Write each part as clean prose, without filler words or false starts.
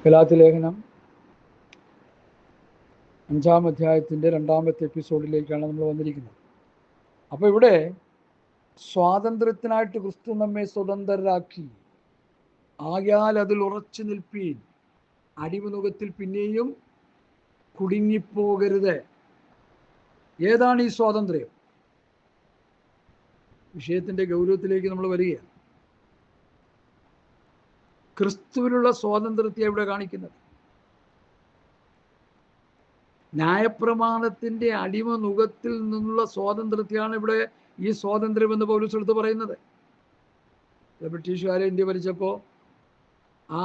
ഗലാത്യ ലേഖനം 5-ാം അധ്യായത്തിൻ്റെ 2-ാമത്തെ എപ്പിസോഡിലേക്കാണ് നമ്മൾ വന്നിരിക്കുന്നത്. അപ്പോൾ ഇവിടെ സ്വാതന്ത്ര്യത്തിനായിട്ട് ക്രിസ്തു നമ്മെ സ്വതന്ത്രരാക്കി, ആകയാൽ അതിൽ ഉറച്ചു നിൽപ്പീൻ, അടിമനുഖത്തിൽ പിന്നെയും കുടുങ്ങിപ്പോകരുത്. ഏതാണ് ഈ സ്വാതന്ത്ര്യം? വിഷയത്തിൻ്റെ ഗൗരവത്തിലേക്ക് നമ്മൾ വരികയാണ്. ക്രിസ്തുവിലുള്ള സ്വാതന്ത്ര്യത്തെ ഇവിടെ കാണിക്കുന്നത്. ന്യായപ്രമാണത്തിൻ്റെ അടിമനുഖത്തിൽ നിന്നുള്ള സ്വാതന്ത്ര്യത്തെയാണ് ഇവിടെ ഈ സ്വാതന്ത്ര്യം എന്ന് പൗലോസ് എടുത്ത് പറയുന്നത്. ബ്രിട്ടീഷുകാരെ ഇന്ത്യ ഭരിച്ചപ്പോൾ ആ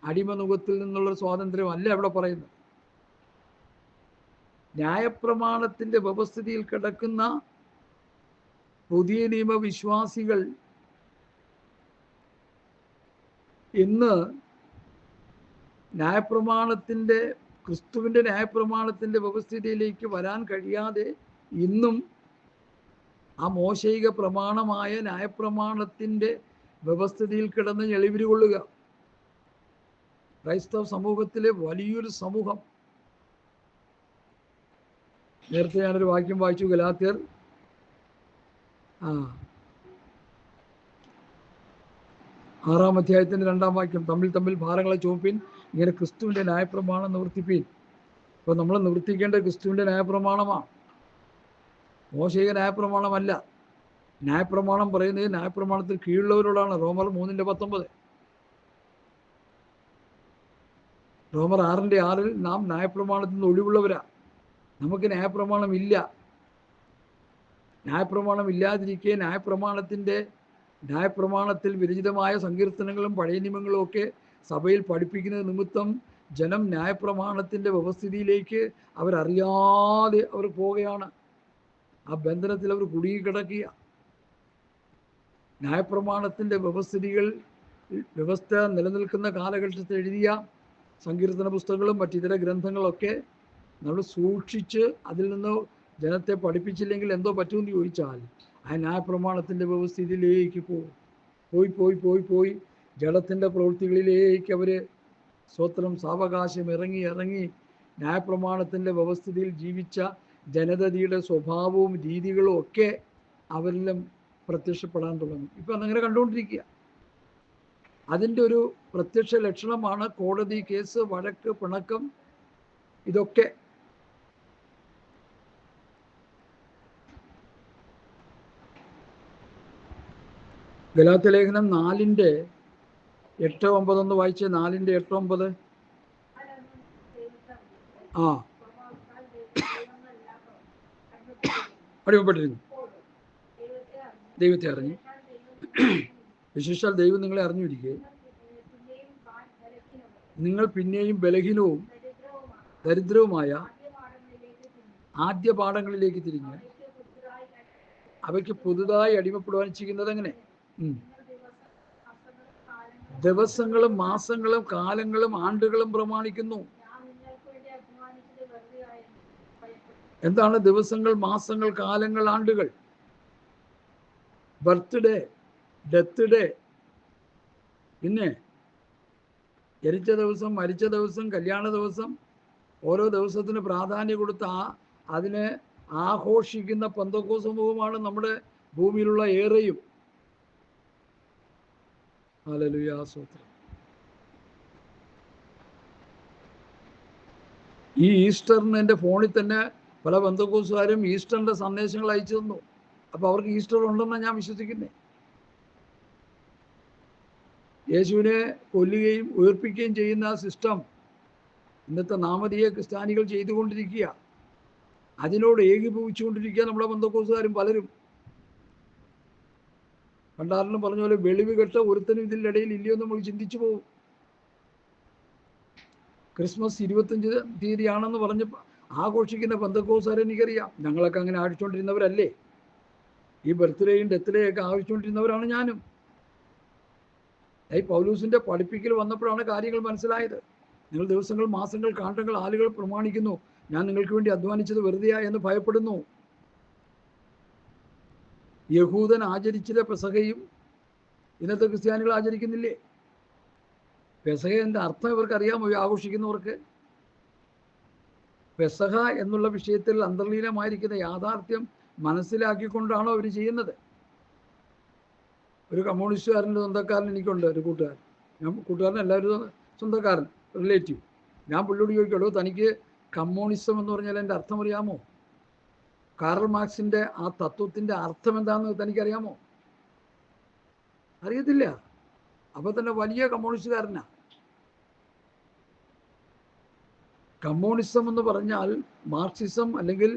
അടിമനുഖത്തിൽ നിന്നുള്ള സ്വാതന്ത്ര്യമല്ല ഇവിടെ പറയുന്നത്. ന്യായപ്രമാണത്തിൻ്റെ വ്യവസ്ഥിതിയിൽ കിടക്കുന്ന പുതിയ നിയമവിശ്വാസികൾ ഇന്ന് ക്രിസ്തുവിൻ്റെ ന്യായപ്രമാണത്തിൻ്റെ വ്യവസ്ഥിതിയിലേക്ക് വരാൻ കഴിയാതെ ഇന്നും ആ മോശയിക പ്രമാണമായ ന്യായപ്രമാണത്തിൻ്റെ വ്യവസ്ഥിതിയിൽ കിടന്ന് ഞെളിവിരി കൊള്ളുക. ക്രൈസ്തവ സമൂഹത്തിലെ വലിയൊരു സമൂഹം. നേരത്തെ ഞാനൊരു വാക്യം വായിച്ചു, ഗലാത്യർ 6-ാം അധ്യായത്തിൻ്റെ 2-ാം വാക്യം, തമ്മിൽ ഭാരങ്ങളെ ചുമപ്പിൻ, ഇങ്ങനെ ക്രിസ്തുവിൻ്റെ ന്യായപ്രമാണം നിവർത്തിപ്പീൻ. അപ്പോൾ നമ്മൾ നിവർത്തിക്കേണ്ട ക്രിസ്തുവിൻ്റെ ന്യായപ്രമാണമാണ്, മോശയിക ന്യായപ്രമാണമല്ല. ന്യായപ്രമാണം പറയുന്നത് ന്യായപ്രമാണത്തിൽ കീഴുള്ളവരോടാണ്. റോമർ 3:19. റോമർ 6:6 നാം ന്യായപ്രമാണത്തിൽ നിന്ന് ഒഴിവുള്ളവരാ. നമുക്ക് ന്യായപ്രമാണം ഇല്ല. ന്യായപ്രമാണം ഇല്ലാതിരിക്കെ ന്യായപ്രമാണത്തിൽ വിരചിതമായ സങ്കീർത്തനങ്ങളും പഴയ നിയമങ്ങളും ഒക്കെ സഭയിൽ പഠിപ്പിക്കുന്നത് നിമിത്തം ജനം ന്യായപ്രമാണത്തിൻ്റെ വ്യവസ്ഥിതിയിലേക്ക് അവരറിയാതെ അവർ പോവുകയാണ്. ആ ബന്ധനത്തിൽ അവർ കുടുങ്ങിക്കിടക്കുക. ന്യായപ്രമാണത്തിൻ്റെ വ്യവസ്ഥ നിലനിൽക്കുന്ന കാലഘട്ടത്തിൽ എഴുതിയ സങ്കീർത്തന പുസ്തകങ്ങളും മറ്റിതര ഗ്രന്ഥങ്ങളൊക്കെ നമ്മൾ സൂക്ഷിച്ച് അതിൽ നിന്ന് ജനത്തെ പഠിപ്പിച്ചില്ലെങ്കിൽ എന്തോ പറ്റുമെന്ന് ചോദിച്ചാൽ ആ ന്യായപ്രമാണത്തിൻ്റെ വ്യവസ്ഥിതിയിലേക്ക് പോയി ജഡത്തിൻ്റെ പ്രവൃത്തികളിലേക്ക് അവർ സാവകാശം ഇറങ്ങി ന്യായപ്രമാണത്തിൻ്റെ വ്യവസ്ഥിതിയിൽ ജീവിച്ച ജനതയുടെ സ്വഭാവവും രീതികളും ഒക്കെ അവരിലും പ്രത്യക്ഷപ്പെടാൻ തുടങ്ങും. ഇപ്പം അങ്ങനെ കണ്ടുകൊണ്ടിരിക്കുക. അതിൻ്റെ ഒരു പ്രത്യക്ഷ ലക്ഷണമാണ് കോടതി കേസ്, വഴക്ക്, പിണക്കം, ഇതൊക്കെ. ഗലാത്യ ലേഖനം 4:8-9 ഒന്ന് വായിച്ച്. 4:8-9. അടിമപ്പെട്ടിരുന്നു, ദൈവത്തെ അറിഞ്ഞു, വിശേഷാൽ ദൈവം നിങ്ങളെ അറിഞ്ഞിരിക്കെ നിങ്ങൾ പിന്നെയും ബലഹീനവും ദരിദ്രവുമായ ആദ്യ പാഠങ്ങളിലേക്ക് തിരിഞ്ഞ് അവയ്ക്ക് പുതുതായി അടിമപ്പെടുവാൻ ചെയ്യുന്നത് എങ്ങനെ? ദിവസങ്ങളും മാസങ്ങളും കാലങ്ങളും ആണ്ടുകളും പ്രമാണിക്കുന്നു. എന്താണ് ദിവസങ്ങൾ, മാസങ്ങൾ, കാലങ്ങൾ, ആണ്ടുകൾ? ബർത്ത്ഡേ, ഡെത്ത് ഡേ, പിന്നെ ജനിച്ച ദിവസം, മരിച്ച ദിവസം, കല്യാണ ദിവസം, ഓരോ ദിവസത്തിന് പ്രാധാന്യം കൊടുത്ത് അതിനെ ആഘോഷിക്കുന്ന പെന്തക്കോസ്ത് സമൂഹമാണ് നമ്മുടെ ഭൂമിയിലുള്ള ഏറെയും. ഹല്ലേലൂയ, സ്തോത്രം. ഈ ഈസ്റ്ററിന് എൻ്റെ ഫോണിൽ തന്നെ പല പെന്തക്കോസ്തുകാരും ഈസ്റ്ററിൻ്റെ സന്ദേശങ്ങൾ അയച്ചു തന്നു. അപ്പോൾ അവർക്ക് ഈസ്റ്റർ ഉണ്ടെന്നാണ് ഞാൻ വിശ്വസിക്കുന്നത്. യേശുവിനെ കൊല്ലുകയും ഉയർപ്പിക്കുകയും ചെയ്യുന്ന സിസ്റ്റം ഇന്നത്തെ നാമധേയ ക്രിസ്ത്യാനികൾ ചെയ്തുകൊണ്ടിരിക്കുക. അതിനോട് ഏകീഭവിച്ചുകൊണ്ടിരിക്കുക നമ്മുടെ പെന്തക്കോസ്തുകാരും പലരും. പണ്ടാറിലും പറഞ്ഞ പോലെ വെളിവ് കെട്ട ഒരുത്തനും ഇതിൻ്റെ ഇടയിൽ ഇല്ലയോ എന്ന് നമ്മൾ ചിന്തിച്ചു പോകും. ക്രിസ്മസ് 25 തീയതിയാണെന്ന് പറഞ്ഞ് ആഘോഷിക്കുന്ന പെന്തക്കോസ്തുകാരെ എനിക്കറിയാം. ഞങ്ങളൊക്കെ അങ്ങനെ ആഘോഷിച്ചുകൊണ്ടിരുന്നവരല്ലേ. ഈ ബർത്ത്ഡേയും ഡെത്ത് ഡേ ഒക്കെ ആഘോഷിച്ചുകൊണ്ടിരുന്നവരാണ് ഞാനും. ഈ പൗലൂസിൻ്റെ പഠിപ്പിക്കൽ വന്നപ്പോഴാണ് കാര്യങ്ങൾ മനസ്സിലായത്. നിങ്ങൾ ദിവസങ്ങൾ, മാസങ്ങൾ, കാണ്ടങ്ങൾ, ആളുകൾ പ്രമാണിക്കുന്നു, ഞാൻ നിങ്ങൾക്ക് വേണ്ടി അധ്വാനിച്ചത് വെറുതെയാ എന്ന് ഭയപ്പെടുന്നു. യഹൂദൻ ആചരിച്ചിലെ പെസഹയും ഇന്നത്തെ ക്രിസ്ത്യാനികൾ ആചരിക്കുന്നില്ലേ? പെസഹയുടെ അർത്ഥം ഇവർക്ക് അറിയാമോ, ആഘോഷിക്കുന്നവർക്ക്? പെസഹ എന്നുള്ള വിഷയത്തിൽ അന്തർലീനമായിരിക്കുന്ന യാഥാർത്ഥ്യം മനസ്സിലാക്കിക്കൊണ്ടാണോ അവർ ചെയ്യുന്നത്? ഒരു കമ്മ്യൂണിസ്റ്റുകാരൻ്റെ സ്വന്തക്കാരൻ എനിക്കുണ്ട്, ഒരു കൂട്ടുകാരൻ. ഞാൻ കൂട്ടുകാരൻ എല്ലാവരും സ്വന്തക്കാരൻ, റിലേറ്റീവ്. ഞാൻ പുള്ളിയോട് ചോദിക്കുള്ളൂ, തനിക്ക് കമ്മ്യൂണിസം എന്ന് പറഞ്ഞാൽ എൻ്റെ അർത്ഥം അറിയാമോ? കാറൽ മാർക്സിൻ്റെ ആ തത്വത്തിൻ്റെ അർത്ഥം എന്താണെന്ന് തനിക്കറിയാമോ? അറിയത്തില്ല. അപ്പോൾ തന്നെ വലിയ കമ്മ്യൂണിസ്റ്റുകാരനാ. കമ്മ്യൂണിസം എന്ന് പറഞ്ഞാൽ മാർക്സിസം അല്ലെങ്കിൽ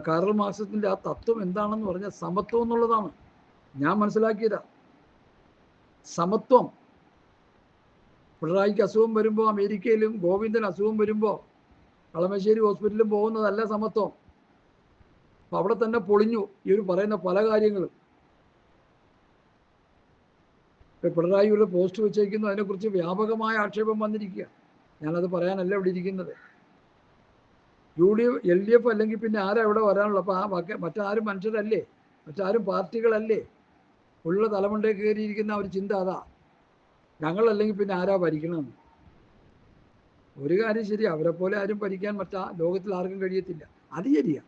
കാറൽ മാർക്സിൻ്റെ ആ തത്വം എന്താണെന്ന് പറഞ്ഞാൽ സമത്വം എന്നുള്ളതാണ്. ഞാൻ മനസ്സിലാക്കിയതാ, സമത്വം. പിണറായിക്ക് അസുഖം വരുമ്പോൾ അമേരിക്കയിലും ഗോവിന്ദൻ അസുഖം വരുമ്പോൾ കളമശ്ശേരി ഹോസ്പിറ്റലിലും പോകുന്നതല്ല സമത്വം. അപ്പം അവിടെ തന്നെ പൊളിഞ്ഞു ഈ ഒരു പറയുന്ന പല കാര്യങ്ങളും. പിണറായി ഒരു പോസ്റ്റ് വെച്ചേക്കുന്നു, അതിനെക്കുറിച്ച് വ്യാപകമായ ആക്ഷേപം വന്നിരിക്കുക. ഞാനത് പറയാനല്ല ഇവിടെ ഇരിക്കുന്നത്. LDF അല്ലെങ്കിൽ പിന്നെ ആരാ ഇവിടെ വരാനുള്ളൂ? അപ്പോൾ മറ്റാരും മനുഷ്യരല്ലേ, മറ്റാരും പാർട്ടികളല്ലേ? ഉള്ള തലമുണ്ടേ കയറിയിരിക്കുന്ന ഒരു ചിന്ത അതാ, ഞങ്ങളല്ലെങ്കിൽ പിന്നെ ആരാ ഭരിക്കണമെന്ന്. ഒരു കാര്യം ശരി, അവരെ പോലെ ആരും ഭരിക്കാൻ ലോകത്തിൽ ആർക്കും കഴിയത്തില്ല, അത് ശരിയാ.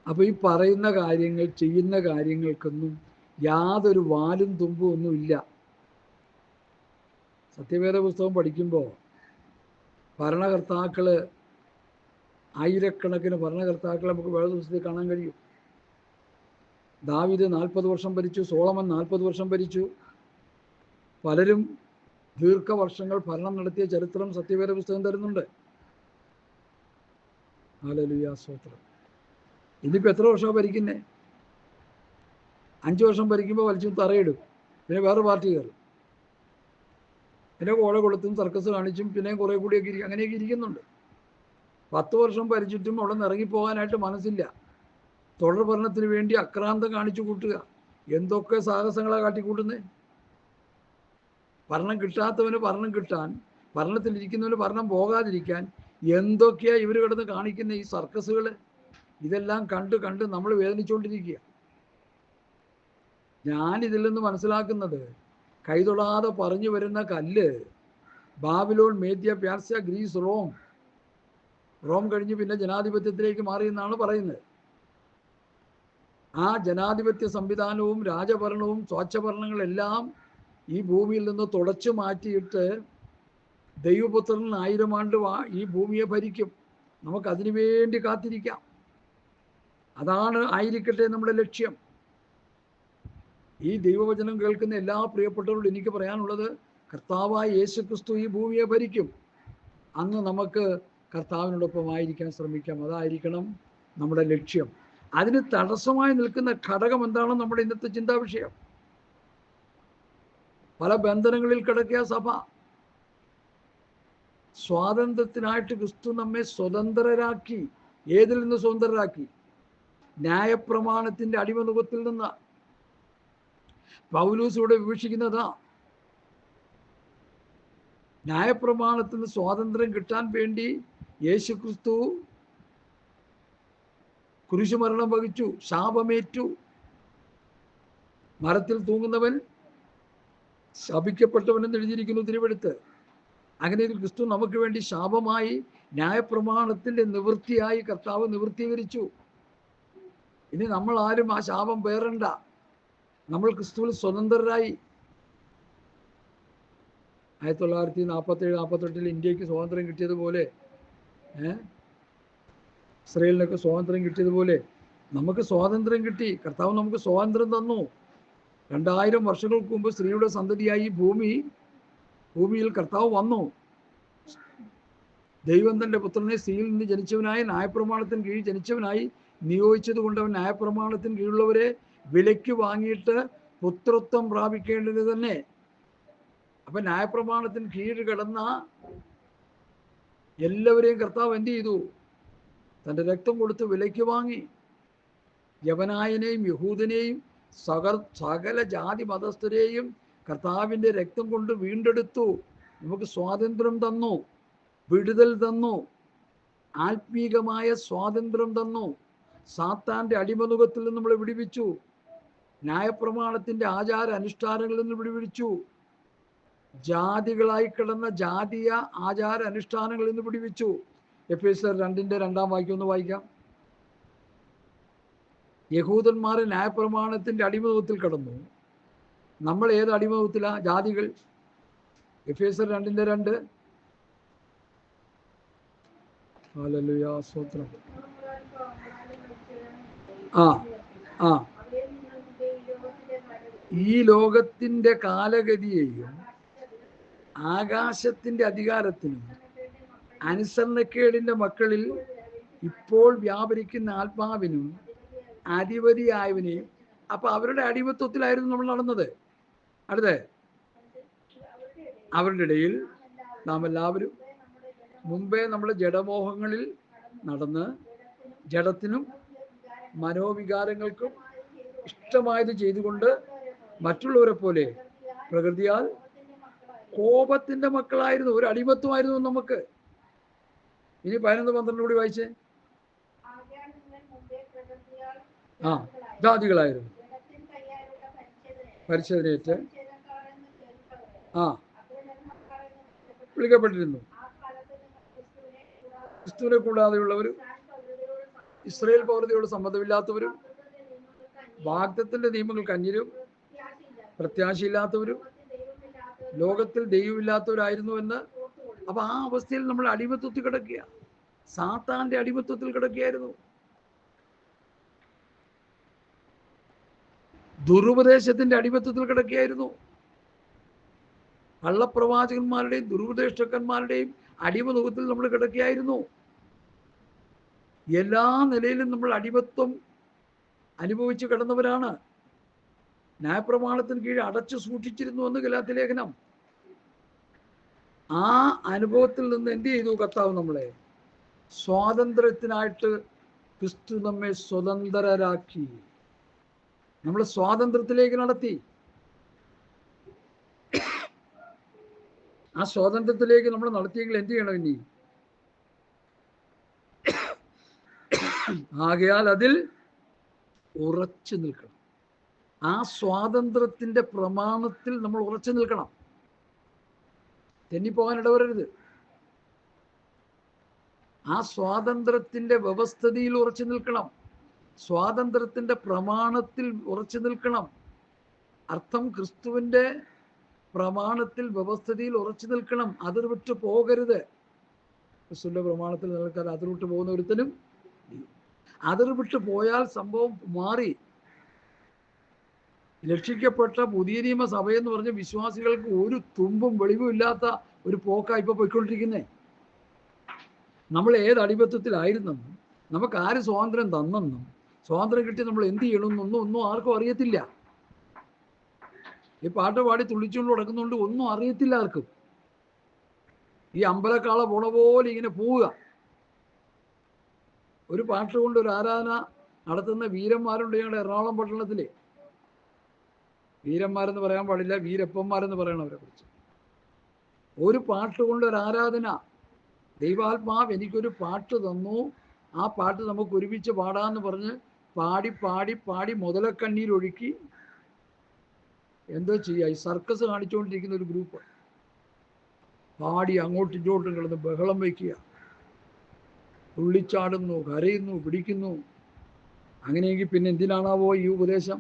അപ്പോൾ ഈ പറയുന്ന കാര്യങ്ങൾ, ചെയ്യുന്ന കാര്യങ്ങൾക്കൊന്നും യാതൊരു വാലും തുമ്പും ഒന്നുമില്ല. സത്യവേദ പുസ്തകം പഠിക്കുമ്പോൾ ഭരണകർത്താക്കൾ, ആയിരക്കണക്കിന് ഭരണകർത്താക്കളെ നമുക്ക് വേദപുസ്തകത്തിൽ കാണാൻ കഴിയും. ദാവീദ് 40 വർഷം ഭരിച്ചു, സോളമൻ 40 വർഷം ഭരിച്ചു. പലരും ദീർഘവർഷങ്ങൾ ഭരണം നടത്തിയ ചരിത്രം സത്യവേദ പുസ്തകം തരുന്നുണ്ട്. ഹല്ലേലൂയ, സ്തോത്രം. ഇനിയിപ്പോൾ എത്ര വർഷമാണ് ഭരിക്കുന്നത്? 5 വർഷം ഭരിക്കുമ്പോൾ വലിച്ചു തറയിടും, പിന്നെ വേറെ പാർട്ടി കയറും, പിന്നെ കോഴ കൊളുത്തും സർക്കസ് കാണിച്ചും പിന്നെയും കുറേ കൂടിയൊക്കെ അങ്ങനെയൊക്കെ ഇരിക്കുന്നുണ്ട്. 10 വർഷം ഭരിച്ചിട്ടും അവിടെ നിന്ന് ഇറങ്ങിപ്പോകാനായിട്ട് മനസ്സില്ല. തുടർ ഭരണത്തിന് വേണ്ടി അക്രാന്തം കാണിച്ചു കൂട്ടുക. എന്തൊക്കെ സാഹസങ്ങളാണ് കാട്ടിക്കൂട്ടുന്നത്. ഭരണം കിട്ടാത്തവന് ഭരണം കിട്ടാൻ, ഭരണത്തിലിരിക്കുന്നവന് ഭരണം പോകാതിരിക്കാൻ എന്തൊക്കെയാണ് ഇവർ കിടന്ന് കാണിക്കുന്ന ഈ സർക്കസുകൾ. ഇതെല്ലാം കണ്ട് കണ്ട് നമ്മൾ വേദനിച്ചുകൊണ്ടിരിക്കുക. ഞാനിതിൽ നിന്ന് മനസ്സിലാക്കുന്നത്, കൈതൊടാതെ പറഞ്ഞു വരുന്ന കല്ല് ബാബിലോൺ, മേദ്യ, പേർഷ്യ, ഗ്രീസ്, റോം കഴിഞ്ഞ് പിന്നെ ജനാധിപത്യത്തിലേക്ക് മാറി എന്നാണ് പറയുന്നത്. ആ ജനാധിപത്യ സംവിധാനവും രാജഭരണവും സ്വാച്ഛഭരണങ്ങളെല്ലാം ഈ ഭൂമിയിൽ നിന്ന് തുടച്ചു മാറ്റിയിട്ട് ദൈവപുത്രൻ 1000 ആണ്ട് ഈ ഭൂമിയെ ഭരിക്കും. നമുക്കതിനു വേണ്ടി കാത്തിരിക്കാം. അതാണ് ആയിരിക്കട്ടെ നമ്മുടെ ലക്ഷ്യം. ഈ ദൈവവചനം കേൾക്കുന്ന എല്ലാ പ്രിയപ്പെട്ടവരോടും എനിക്ക് പറയാനുള്ളത്, കർത്താവായ യേശുക്രിസ്തു ഈ ഭൂമിയെ ഭരിക്കും. അന്ന് നമുക്ക് കർത്താവിനോടൊപ്പമായിരിക്കാൻ ശ്രമിക്കാം. അതായിരിക്കണം നമ്മുടെ ലക്ഷ്യം. അതിന് തടസ്സമായി നിൽക്കുന്ന ഘടകം എന്താണെന്ന് നമ്മുടെ ഇന്നത്തെ ചിന്താ വിഷയം. പല ബന്ധനങ്ങളിൽ കിടക്കിയ സഭ. സ്വാതന്ത്ര്യത്തിനായിട്ട് ക്രിസ്തു നമ്മെ സ്വതന്ത്രരാക്കി. ഏതിൽ നിന്ന് സ്വതന്ത്രരാക്കി? ന്യായപ്രമാണത്തിന്റെ അടിമനുഖത്തിൽ നിന്ന്. പൗലോസ് ഇവിടെ വിവക്ഷിക്കുന്നതാ. ന്യായപ്രമാണത്തിൽ നിന്ന് സ്വാതന്ത്ര്യം കിട്ടാൻ വേണ്ടി യേശുക്രിസ്തു കുരിശുമരണം വഹിച്ചു, ശാപമേറ്റു. മരത്തിൽ തൂങ്ങുന്നവൻ ശപിക്കപ്പെട്ടവനെന്ന് എഴുതിയിരിക്കുന്നു തിരുവെഴുത്ത്. അങ്ങനെ ക്രിസ്തു നമുക്ക് വേണ്ടി ശാപമായി, ന്യായപ്രമാണത്തിന്റെ നിവൃത്തിയായി കർത്താവ് നിവൃത്തീകരിച്ചു. ഇനി നമ്മൾ ആരും ആ ശാപം പേറണ്ട. നമ്മൾ ക്രിസ്തുവിൽ സ്വതന്ത്രരായി. 1947-48 ഇന്ത്യക്ക് സ്വാതന്ത്ര്യം കിട്ടിയതുപോലെ, ഇസ്രയേലിനൊക്കെ സ്വാതന്ത്ര്യം കിട്ടിയതുപോലെ നമുക്ക് സ്വാതന്ത്ര്യം കിട്ടി. കർത്താവ് നമുക്ക് സ്വാതന്ത്ര്യം തന്നു. 2000 വർഷങ്ങൾക്ക് മുമ്പ് സ്ത്രീയുടെ സന്തതിയായി ഭൂമിയിൽ കർത്താവ് വന്നു. ദൈവം തൻ്റെ പുത്രനെ സ്ത്രീയിൽ നിന്ന് ജനിച്ചവനായി, ന്യായപ്രമാണത്തിന് കീഴിൽ ജനിച്ചവനായി നിയോഗിച്ചത് കൊണ്ട് അവൻ ന്യായപ്രമാണത്തിന് കീഴിലുള്ളവരെ വിലയ്ക്ക് വാങ്ങിയിട്ട് പുത്രത്വം പ്രാപിക്കേണ്ടത് തന്നെ. അപ്പൊ ന്യായപ്രമാണത്തിന് കീഴിൽ കിടന്ന എല്ലാവരെയും കർത്താവ് എന്ത് ചെയ്തു? തൻ്റെ രക്തം കൊടുത്ത് വിലയ്ക്ക് വാങ്ങി. യവനായനെയും യഹൂദനെയും സകല ജാതി മതസ്ഥരെയും കർത്താവിൻ്റെ രക്തം കൊണ്ട് വീണ്ടെടുത്തു. നമുക്ക് സ്വാതന്ത്ര്യം തന്നു, വിടുതൽ തന്നു, ആത്മീകമായ സ്വാതന്ത്ര്യം തന്നു. സാത്താൻ്റെ അടിമനുഖത്തിൽ നിന്ന് നമ്മളെ വിടുവിച്ചു. ന്യായപ്രമാണത്തിന്റെ ആചാര അനുഷ്ഠാനങ്ങളിൽ നിന്ന് വിടുവിച്ചു. ജാതികളായി കിടന്ന ജാതീയ ആചാര അനുഷ്ഠാനങ്ങളിൽ നിന്ന് വിടുവിച്ചു. എഫേസ്യർ 2:2 വാക്യം ഒന്ന് വായിക്കാം. യഹൂദന്മാരെ ന്യായപ്രമാണത്തിന്റെ അടിമത്വത്തിൽ കടന്നു. നമ്മൾ ഏത് അടിമത്വത്തിലാ? ജാതികൾ. എഫേസ്യർ 2:2. ഹല്ലേലൂയ, സ്തോത്രം. ആ ആ ഈ ലോകത്തിന്റെ കാലഗതിയെയും ആകാശത്തിന്റെ അധികാരത്തിനും അനുസരണക്കേടിന്റെ മക്കളിൽ ഇപ്പോൾ വ്യാപരിക്കുന്ന ആത്മാവിനും അധിപതിയായവനെയും. അപ്പൊ അവരുടെ അടിമത്വത്തിലായിരുന്നു നമ്മൾ നടന്നത്. അടുത്ത അവരുടെ ഇടയിൽ നാം എല്ലാവരും മുമ്പേ നമ്മുടെ ജഡമോഹങ്ങളിൽ നടന്ന് ജഡത്തിനും മനോവികാരങ്ങൾക്കും ഇഷ്ടമായത് ചെയ്തുകൊണ്ട് മറ്റുള്ളവരെ പോലെ പ്രകൃതിയാൽ കോപത്തിന്റെ മക്കളായിരുന്നു. ഒരു അടിമത്വമായിരുന്നു നമുക്ക്. ഇനി 11-12 കൂടി വായിച്ചേ. ജാതികളായിരുന്നു, പരിച്ഛേദനയേറ്റ് വിളിക്കപ്പെട്ടിരുന്നു. ക്രിസ്തുവിനെ കൂടാതെയുള്ളവരും ഇസ്രായേൽ പൗരതയോട് സംബന്ധമില്ലാത്തവരും വാഗ്ദത്തത്തിന്റെ നിയമങ്ങൾക്ക് അന്യരും പ്രത്യാശയില്ലാത്തവരും ലോകത്തിൽ ദൈവമില്ലാത്തവരായിരുന്നു എന്ന്. അപ്പൊ ആ അവസ്ഥയിൽ നമ്മൾ അടിമത്വത്തിൽ കിടക്കുക, സാത്താന്റെ അടിമത്വത്തിൽ കിടക്കുകയായിരുന്നു. ദുരുപദേശത്തിന്റെ അടിമത്വത്തിൽ കിടക്കുകയായിരുന്നു. കള്ളപ്രവാചകന്മാരുടെയും ദുരുപദേഷ്ടക്കന്മാരുടെയും അടിമത്വത്തിൽ നമ്മൾ കിടക്കുകയായിരുന്നു. എല്ലാ നിലയിലും നമ്മൾ അടിമത്വം അനുഭവിച്ച് കിടന്നവരാണ്. ന്യായപ്രമാണത്തിന് കീഴിൽ അടച്ചു സൂക്ഷിച്ചിരുന്നു എന്ന് ഗലാത്യ ലേഖനം. ആ അനുഭവത്തിൽ നിന്ന് എന്ത് ചെയ്തു കർത്താവ്? നമ്മളെ സ്വാതന്ത്ര്യത്തിനായിട്ട് ക്രിസ്തു നമ്മെ സ്വതന്ത്രരാക്കി, നമ്മളെ സ്വാതന്ത്ര്യത്തിലേക്ക് നടത്തി. ആ സ്വാതന്ത്ര്യത്തിലേക്ക് നമ്മൾ നടത്തിയെങ്കിൽ എന്ത് ചെയ്യണം? ഇനി ആകയാൽ അതിൽ ഉറച്ചു നിൽക്കണം. ആ സ്വാതന്ത്ര്യത്തിന്റെ പ്രമാണത്തിൽ നമ്മൾ ഉറച്ചു നിൽക്കണം. തെന്നിപ്പോകാൻ ഇടവരരുത്. ആ സ്വാതന്ത്ര്യത്തിന്റെ വ്യവസ്ഥിതിയിൽ ഉറച്ചു നിൽക്കണം. സ്വാതന്ത്ര്യത്തിന്റെ പ്രമാണത്തിൽ ഉറച്ചു നിൽക്കണം. അർത്ഥം ക്രിസ്തുവിന്റെ പ്രമാണത്തിൽ വ്യവസ്ഥിതിയിൽ ഉറച്ചു നിൽക്കണം. അതിർ വിട്ടു പോകരുത്. ക്രിസ്തുവിന്റെ പ്രമാണത്തിൽ നിൽക്കാൻ അതിർ വിട്ടു പോകുന്ന ഒരുത്തനും. അതിർ വിട്ടു പോയാൽ സംഭവം മാറി. രക്ഷിക്കപ്പെട്ട പുതിയ നിയമ സഭയെന്ന് പറഞ്ഞ വിശ്വാസികൾക്ക് ഒരു തുമ്പും വെളിവും ഇല്ലാത്ത ഒരു പോക്കാ ഇപ്പൊ പോയിക്കൊണ്ടിരിക്കുന്നേ. നമ്മൾ ഏത് അടിമത്വത്തിലായിരുന്നെന്നും നമുക്ക് ആര് സ്വാതന്ത്ര്യം തന്നെന്നും സ്വാതന്ത്ര്യം കിട്ടി നമ്മൾ എന്ത് ചെയ്യണമെന്നൊന്നും ഒന്നും ആർക്കും അറിയത്തില്ല. ഈ പാട്ട് പാടി തുള്ളിച്ചുകൊണ്ട് നടക്കുന്നുണ്ട്, ഒന്നും അറിയത്തില്ല ആർക്കും. ഈ അമ്പലക്കാള പോണ പോലെ ഇങ്ങനെ പോവുക. ഒരു പാട്ട് കൊണ്ട് ഒരു ആരാധന നടത്തുന്ന വീരന്മാരുണ്ട് ഞങ്ങളുടെ എറണാകുളം പട്ടണത്തില്. വീരന്മാരെന്ന് പറയാൻ പാടില്ല, വീരപ്പന്മാരെന്ന് പറയണം അവരെ കുറിച്ച്. ഒരു പാട്ട് കൊണ്ട് ഒരു ആരാധന. ദൈവാത്മാവ് എനിക്കൊരു പാട്ട് തന്നു, ആ പാട്ട് നമുക്ക് ഒരുമിച്ച് പാടാന്ന് പറഞ്ഞ് പാടി പാടി പാടി മുതലക്കണ്ണീരൊഴുക്കി എന്തോ ചെയ്യുക. ഈ സർക്കസ് കാണിച്ചുകൊണ്ടിരിക്കുന്ന ഒരു ഗ്രൂപ്പ് പാടി അങ്ങോട്ടും ഇങ്ങോട്ടും കിടന്ന് ബഹളം വയ്ക്കുക, തുള്ളിച്ചാടുന്നു, കരയുന്നു, പിടിക്കുന്നു. അങ്ങനെയെങ്കിൽ പിന്നെ എന്തിനാണാവോ ഈ ഉപദേശം?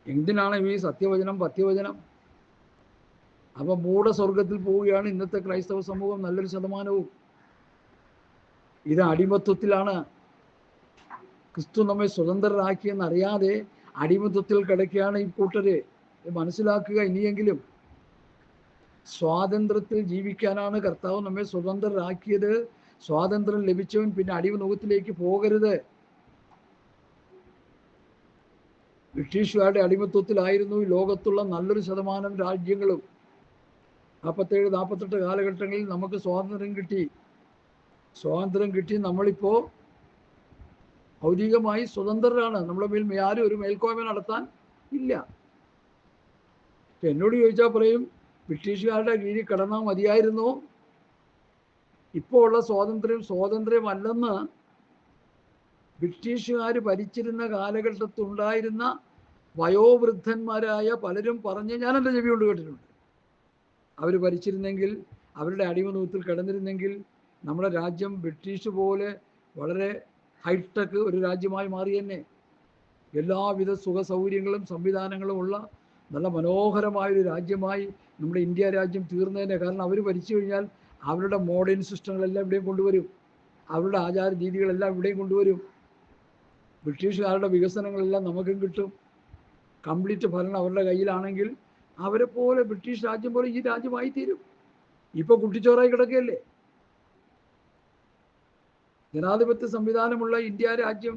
എന്തിനാണ് ഈ സത്യവചനം പത്യവചനം? അപ്പൊ മൂഢസ്വർഗത്തിൽ പോവുകയാണ് ഇന്നത്തെ ക്രൈസ്തവ സമൂഹം നല്ലൊരു ശതമാനവും. ഇത് അടിമത്വത്തിലാണ്. ക്രിസ്തു നമ്മെ സ്വതന്ത്രരാക്കിയെന്ന് അറിയാതെ അടിമത്വത്തിൽ കിടക്കുകയാണ് ഈ കൂട്ടര്. മനസ്സിലാക്കുക. ഇനിയെങ്കിലും സ്വാതന്ത്ര്യത്തിൽ ജീവിക്കാനാണ് കർത്താവ് നമ്മെ സ്വതന്ത്രരാക്കിയത്. സ്വാതന്ത്ര്യം ലഭിച്ചവൻ പിന്നെ അടിമനുഖത്തിലേക്ക് പോകരുത്. ബ്രിട്ടീഷുകാരുടെ അടിമത്വത്തിലായിരുന്നു ഈ ലോകത്തുള്ള നല്ലൊരു ശതമാനം രാജ്യങ്ങളും. 47-48 കാലഘട്ടങ്ങളിൽ നമുക്ക് സ്വാതന്ത്ര്യം കിട്ടി. സ്വാതന്ത്ര്യം കിട്ടി നമ്മളിപ്പോ ഔദ്യോഗികമായി സ്വതന്ത്രരാണ്. നമ്മളെ മേൽ ആരും ഒരു മേൽക്കോയ്മ നടത്താൻ ഇല്ല. എന്നോട് ചോദിച്ചാൽ പറയും, ബ്രിട്ടീഷുകാരുടെ കീഴിൽ കിടന്നാൽ മതിയായിരുന്നു. ഇപ്പോൾ ഉള്ള സ്വാതന്ത്ര്യമല്ലെന്ന് ബ്രിട്ടീഷുകാർ ഭരിച്ചിരുന്ന കാലഘട്ടത്തിൽ ഉണ്ടായിരുന്ന വയോവൃദ്ധന്മാരായ പലരും പറഞ്ഞ് ഞാൻ എൻ്റെ ചെവി കൊണ്ട് കേട്ടിട്ടുണ്ട്. അവർ ഭരിച്ചിരുന്നെങ്കിൽ, അവരുടെ അടിമനൂത്തിൽ കിടന്നിരുന്നെങ്കിൽ നമ്മുടെ രാജ്യം ബ്രിട്ടീഷ് പോലെ വളരെ ഹൈടെക് ഒരു രാജ്യമായി മാറി തന്നെ. എല്ലാവിധ സുഖ സൗകര്യങ്ങളും സംവിധാനങ്ങളും ഉള്ള നല്ല മനോഹരമായൊരു രാജ്യമായി നമ്മുടെ ഇന്ത്യ രാജ്യം തീർന്നതന്നെ. കാരണം അവർ ഭരിച്ചു കഴിഞ്ഞാൽ അവരുടെ മോഡേൺ സിസ്റ്റങ്ങളെല്ലാം ഇവിടെയും കൊണ്ടുവരും, അവരുടെ ആചാര രീതികളെല്ലാം ഇവിടെയും കൊണ്ടുവരും. ബ്രിട്ടീഷുകാരുടെ വികസനങ്ങളെല്ലാം നമുക്കും കിട്ടും. കംപ്ലീറ്റ് ഭരണം അവരുടെ കയ്യിലാണെങ്കിൽ അവരെ പോലെ ബ്രിട്ടീഷ് രാജ്യം പോലെ ഈ രാജ്യമായി തീരും. ഇപ്പോൾ കുട്ടിച്ചോറായി കിടക്കുകയല്ലേ. ജനാധിപത്യ സംവിധാനമുള്ള ഇന്ത്യ രാജ്യം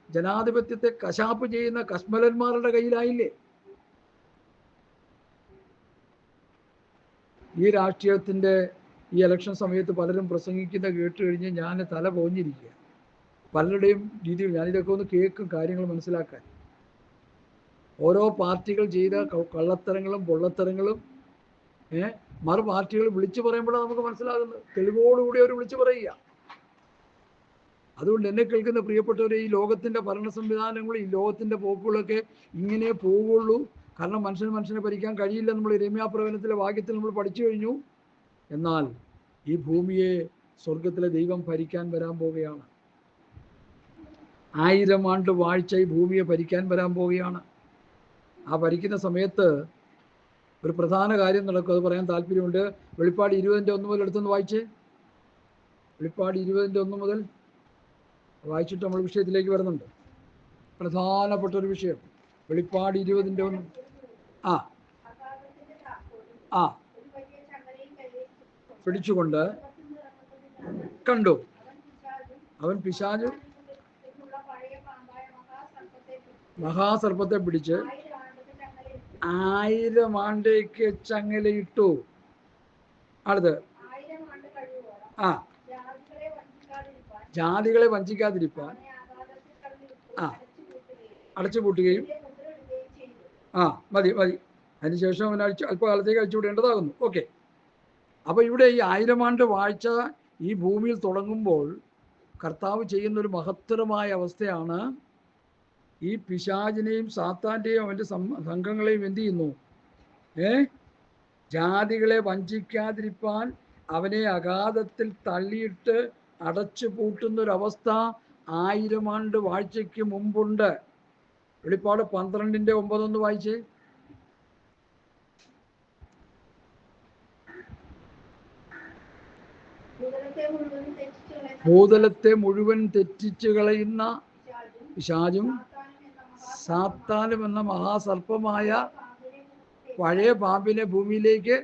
ജനാധിപത്യത്തെ കശാപ്പ് ചെയ്യുന്ന കശ്മലന്മാരുടെ കയ്യിലായില്ലേ. ഈ രാഷ്ട്രീയത്തിൻ്റെ ഈ ഇലക്ഷൻ സമയത്ത് പലരും പ്രസംഗിക്കുന്ന കേട്ട് കഴിഞ്ഞ് ഞാൻ തല പോഞ്ഞിരിക്കുക. പലരുടെയും രീതിയിൽ ഞാനിതൊക്കെ ഒന്ന് കേൾക്കും, കാര്യങ്ങൾ മനസ്സിലാക്കാൻ. ഓരോ പാർട്ടികൾ ചെയ്ത കള്ളത്തരങ്ങളും പൊള്ളത്തരങ്ങളും മറു പാർട്ടികൾ വിളിച്ചു പറയുമ്പോഴാണ് നമുക്ക് മനസ്സിലാകുന്നത്. തെളിവോടുകൂടി അവർ വിളിച്ചു പറയുക. അതുകൊണ്ട് എന്നെ കേൾക്കുന്ന പ്രിയപ്പെട്ടവരെ, ഈ ലോകത്തിൻ്റെ ഭരണ സംവിധാനങ്ങളും ഈ ലോകത്തിൻ്റെ പോക്കുകളൊക്കെ ഇങ്ങനെ പോവുള്ളൂ. കാരണം മനുഷ്യനെ ഭരിക്കാൻ കഴിയില്ല. നമ്മൾ രമ്യാപ്രവചനത്തിലെ വാക്യത്തിൽ നമ്മൾ പഠിച്ചു കഴിഞ്ഞു. എന്നാൽ ഈ ഭൂമിയെ സ്വർഗത്തിലെ ദൈവം ഭരിക്കാൻ വരാൻ പോവുകയാണ്. 1000 ആണ്ട് വാഴ്ച ഈ ഭൂമിയെ ഭരിക്കാൻ വരാൻ പോവുകയാണ്. ആ ഭരിക്കുന്ന സമയത്ത് ഒരു പ്രധാന കാര്യം നടക്കും. അത് പറയാൻ താല്പര്യമുണ്ട്. വെളിപ്പാട് 20:1 മുതൽ എടുത്തൊന്ന് വായിച്ചേ. വെളിപ്പാട് 20:1 മുതൽ വായിച്ചിട്ട് നമ്മൾ വിഷയത്തിലേക്ക് വരുന്നുണ്ട്. പ്രധാനപ്പെട്ട ഒരു വിഷയം വെളിപ്പാട് 20:1. ആ ആ പിടിച്ചുകൊണ്ട് കണ്ടു. അവൻ പിശാചും മഹാസർപ്പത്തെ പിടിച്ച് 1000 ആണ്ടേക്ക് ചങ്ങലയിട്ടു. അടുത്ത് ആ ജാതികളെ വഞ്ചിക്കാതിരിപ്പാൻ അടച്ചുപൂട്ടുകയും മതി. അതിനുശേഷം അവൻ അല്പകാലത്തേക്ക് അഴിച്ചുവിടേണ്ടതാകുന്നു. ഓക്കെ. അപ്പോൾ ഇവിടെ ഈ 1000 ആണ്ട് വാഴ്ച ഈ ഭൂമിയിൽ തുടങ്ങുമ്പോൾ കർത്താവ് ചെയ്യുന്നൊരു മഹത്തരമായ അവസ്ഥയാണ്. ഈ പിശാചിനെയും സാത്താൻ്റെയും അവൻ്റെ സംഘങ്ങളെയും എന്ത് ചെയ്യുന്നു? ജാതികളെ വഞ്ചിക്കാതിരിപ്പാൻ അവനെ അഗാധത്തിൽ തള്ളിയിട്ട് അടച്ചു പൂട്ടുന്നൊരവസ്ഥ 1000 ആണ്ട് വാഴ്ചയ്ക്ക് മുമ്പുണ്ട്. വെളിപ്പാട് 12:9 വായിച്ചേ. ഭൂതലത്തെ മുഴുവൻ തെറ്റിച്ചു കളയുന്ന പിശാചും സാത്താനും എന്ന മഹാസർപ്പമായ പഴയ പാമ്പിനെ ഭൂമിയിലേക്ക്.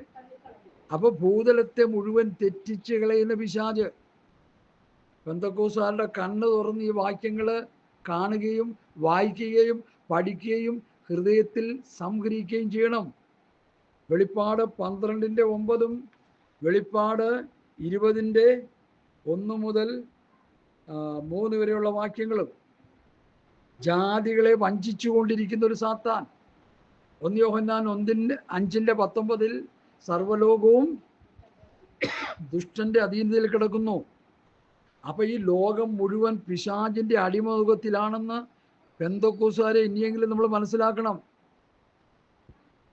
അപ്പൊ ഭൂതലത്തെ മുഴുവൻ തെറ്റിച്ചു കളയുന്ന പിശാച്. പെന്തക്കോസ്തുകാരുടെ കണ്ണ് തുറന്ന് ഈ വാക്യങ്ങൾ കാണുകയും വായിക്കുകയും പഠിക്കുകയും ഹൃദയത്തിൽ സംഗ്രഹിക്കുകയും ചെയ്യണം. വെളിപ്പാട് 12:9 വെളിപ്പാട് 20:1 മുതൽ 3 വരെയുള്ള വാക്യങ്ങളും ജാതികളെ വഞ്ചിച്ചു കൊണ്ടിരിക്കുന്ന ഒരു സാത്താൻ. 1 യോഹന്നാൻ 5:19 സർവ്വലോകവും ദുഷ്ടന്റെ അധീനതയിൽ കിടക്കുന്നു. അപ്പൊ ഈ ലോകം മുഴുവൻ പിശാചിന്റെ അടിമമുഖത്തിലാണെന്ന് പെന്തക്കോസ്തുകാരെ ഇനിയെങ്കിലും നമ്മൾ മനസ്സിലാക്കണം.